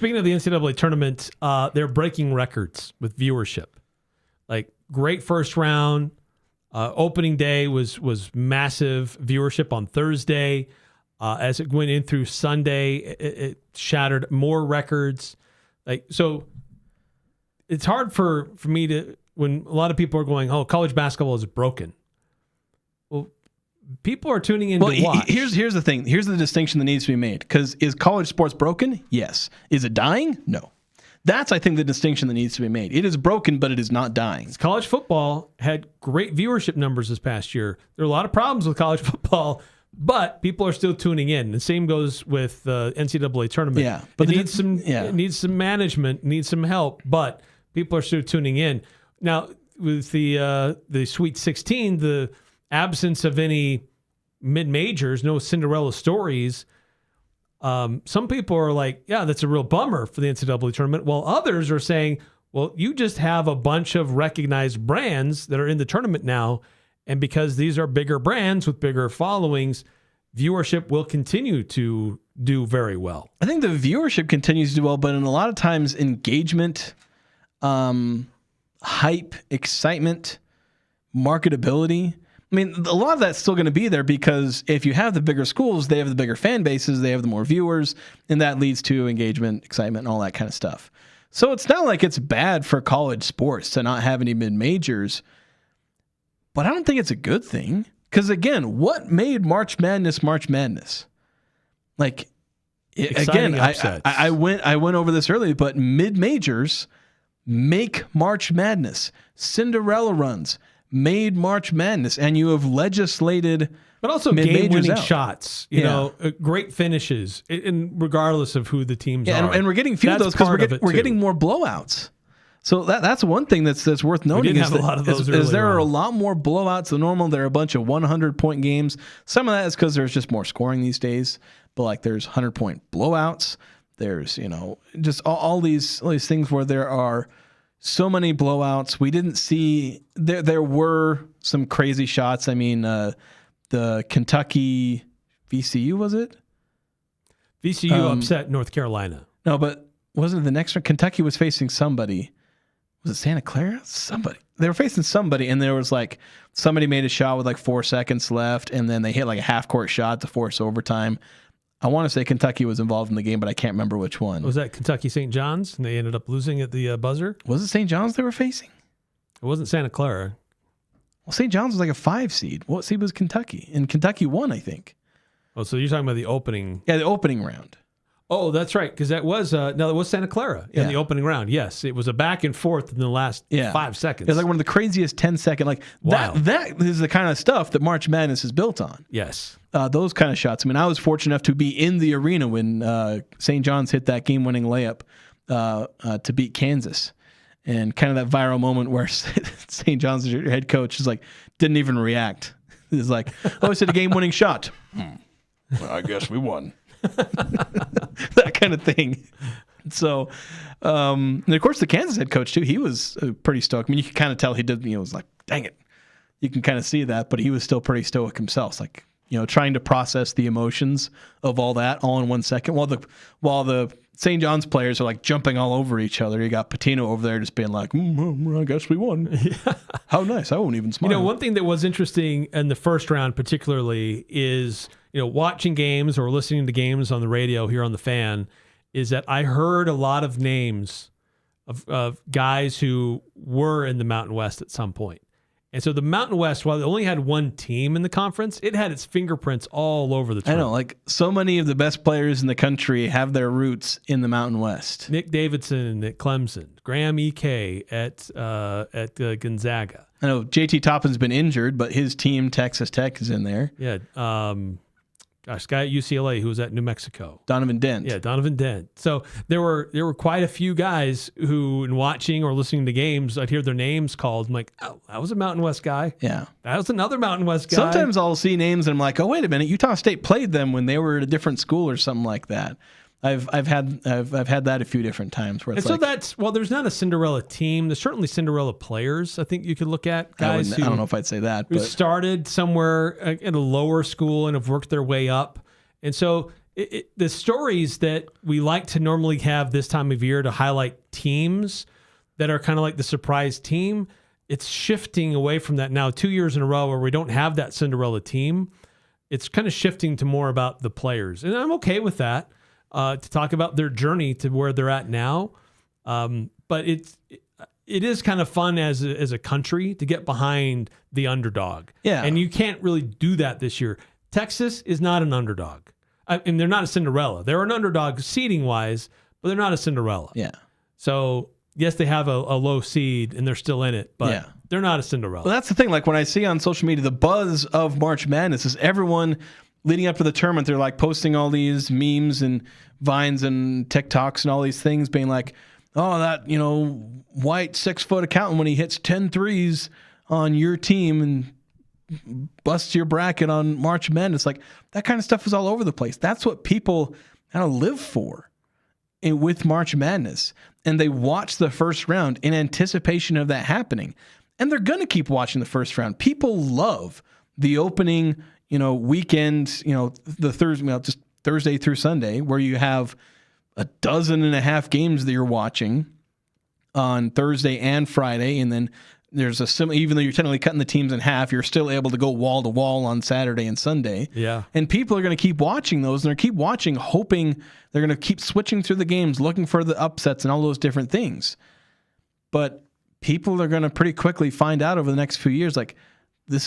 Speaking of the NCAA tournament, they're breaking records with viewership. Like, great first round. Opening day was massive viewership on Thursday. As it went in through Sunday, it shattered more records. Like, so it's hard for me to, when a lot of people are going, oh, college basketball is broken. Well, people are tuning in to watch. Here's the thing. Here's the distinction that needs to be made. Because is college sports broken? Yes. Is it dying? No. That's, I think, the distinction that needs to be made. It is broken, but it is not dying. College football had great viewership numbers this past year. There are a lot of problems with college football, but people are still tuning in. The same goes with the NCAA tournament. Yeah, but it needs some management, needs some help, but people are still tuning in. Now, with the Sweet 16, the absence of any mid-majors, no Cinderella stories, some people are like, yeah, that's a real bummer for the NCAA tournament, while others are saying, well, you just have a bunch of recognized brands that are in the tournament now, and because these are bigger brands with bigger followings, viewership will continue to do very well. I think the viewership continues to do well, but in a lot of times engagement, hype, excitement, marketability, I mean, a lot of that's still going to be there because if you have the bigger schools, they have the bigger fan bases, they have the more viewers, and that leads to engagement, excitement, and all that kind of stuff. So it's not like it's bad for college sports to not have any mid-majors, but I don't think it's a good thing. Because again, what made March Madness March Madness? Like, again, I went over this earlier, but mid-majors make March Madness. Cinderella runs made March Madness, and you have legislated, but also game-winning shots. You know, great finishes, and regardless of who the teams are. And we're getting few of those because we're getting more blowouts. So that's one thing that's worth noting. Is there are a lot more blowouts than normal. There are a bunch of 100-point games. Some of that is because there's just more scoring these days. But like there's 100-point blowouts. There's just all these things where there are so many blowouts. We didn't see there were some crazy shots. I mean, the Kentucky VCU, was it? VCU upset North Carolina. No, but wasn't it the next one? Kentucky was facing somebody. Was it Santa Clara? Somebody. They were facing somebody, and there was like somebody made a shot with like 4 seconds left, and then they hit like a half-court shot to force overtime. I want to say Kentucky was involved in the game, but I can't remember which one. Was that Kentucky St. John's, and they ended up losing at the buzzer? Was it St. John's they were facing? It wasn't Santa Clara. Well, St. John's was like a 5 seed. What seed was Kentucky? And Kentucky won, I think. Oh, so you're talking about the opening? Yeah, the opening round. Oh, that's right, because that was it was Santa Clara in the opening round. Yes, it was a back and forth in the last 5 seconds. It was like one of the craziest 10-second. Like wow. That is the kind of stuff that March Madness is built on. Yes, those kind of shots. I mean, I was fortunate enough to be in the arena when St. John's hit that game-winning layup to beat Kansas, and kind of that viral moment where St. John's head coach is like didn't even react. He's like, "Oh, it's a game-winning shot." Well, I guess we won. That kind of thing. So, and of course, the Kansas head coach too. He was pretty stoked. I mean, you can kind of tell he did. Was like, "Dang it!" You can kind of see that, but he was still pretty stoic himself. It's like trying to process the emotions of all that all in 1 second. While the St. John's players are like jumping all over each other. You got Patino over there just being like, "I guess we won." Yeah. How nice! I won't even smile. One thing that was interesting in the first round, particularly, is watching games or listening to games on the radio here on the Fan, is that I heard a lot of names of guys who were in the Mountain West at some point. And so the Mountain West, while it only had one team in the conference, it had its fingerprints all over the tournament. I know, like so many of the best players in the country have their roots in the Mountain West. Nick Davidson at Clemson, Graham E.K. at Gonzaga. I know JT Toppin's been injured, but his team, Texas Tech, is in there. Yeah. Guy at UCLA who was at New Mexico. Donovan Dent. Yeah, Donovan Dent. So there were quite a few guys who, in watching or listening to games, I'd hear their names called. I'm like, oh, that was a Mountain West guy. Yeah. That was another Mountain West guy. Sometimes I'll see names and I'm like, oh, wait a minute, Utah State played them when they were at a different school or something like that. I've had that a few different times where it's and so there's not a Cinderella team. There's certainly Cinderella players. I think you could look at guys I don't know if I'd say that, who started somewhere at a lower school and have worked their way up. And so the stories that we like to normally have this time of year to highlight teams that are kind of like the surprise team, it's shifting away from that now 2 years in a row where we don't have that Cinderella team. It's kind of shifting to more about the players. And I'm okay with that, to talk about their journey to where they're at now. But it is kind of fun as a country to get behind the underdog. Yeah. And you can't really do that this year. Texas is not an underdog. And they're not a Cinderella. They're an underdog seeding-wise, but they're not a Cinderella. Yeah. So, yes, they have a low seed, and they're still in it, but they're not a Cinderella. Well, that's the thing. Like when I see on social media, the buzz of March Madness is everyone leading up to the tournament. They're like posting all these memes and Vines and TikToks and all these things being like, oh, that, white 6-foot accountant when he hits 10 threes on your team and busts your bracket on March Madness. Like that kind of stuff is all over the place. That's what people kind of live for with March Madness. And they watch the first round in anticipation of that happening. And they're going to keep watching the first round. People love the opening, weekend, the Thursday, just Thursday through Sunday, where you have 12.5 games that you're watching on Thursday and Friday. And then there's even though you're technically cutting the teams in half, you're still able to go wall to wall on Saturday and Sunday. Yeah. And people are going to keep watching those, and they're keep watching, hoping they're going to keep switching through the games, looking for the upsets and all those different things. But people are going to pretty quickly find out over the next few years, like this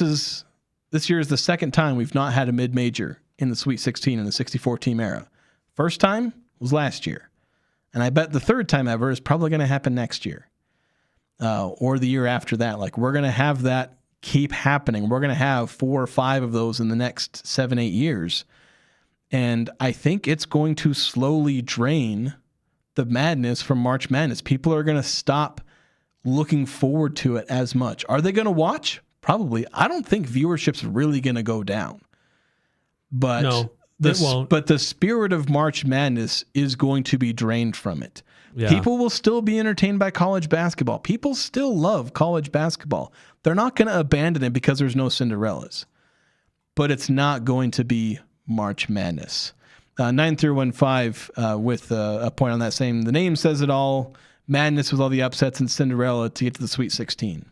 year is the second time we've not had a mid-major in the Sweet 16 in the 64-team era. First time was last year. And I bet the third time ever is probably going to happen next year. Or the year after that. Like we're going to have that keep happening. We're going to have 4 or 5 of those in the next 7-8 years. And I think it's going to slowly drain the madness from March Madness. People are going to stop looking forward to it as much. Are they going to watch? Probably. I don't think viewership's really going to go down. But no, it won't. But the spirit of March Madness is going to be drained from it. Yeah. People will still be entertained by college basketball. People still love college basketball. They're not going to abandon it because there's no Cinderellas. But it's not going to be March Madness. 9315 with a point on that same. The name says it all. Madness with all the upsets and Cinderella to get to the Sweet 16.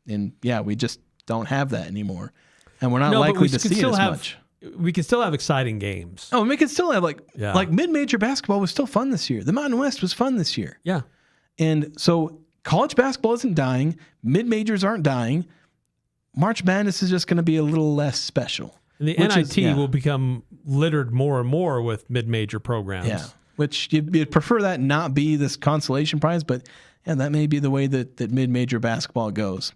And yeah, we just don't have that anymore. And we're not likely to see it as much. We can still have exciting games. Oh, and we can still have like mid-major basketball was still fun this year. The Mountain West was fun this year. Yeah. And so college basketball isn't dying. Mid-majors aren't dying. March Madness is just going to be a little less special. And the NIT will become littered more and more with mid-major programs. Yeah. Which you'd prefer that not be this consolation prize, but that may be the way that mid-major basketball goes.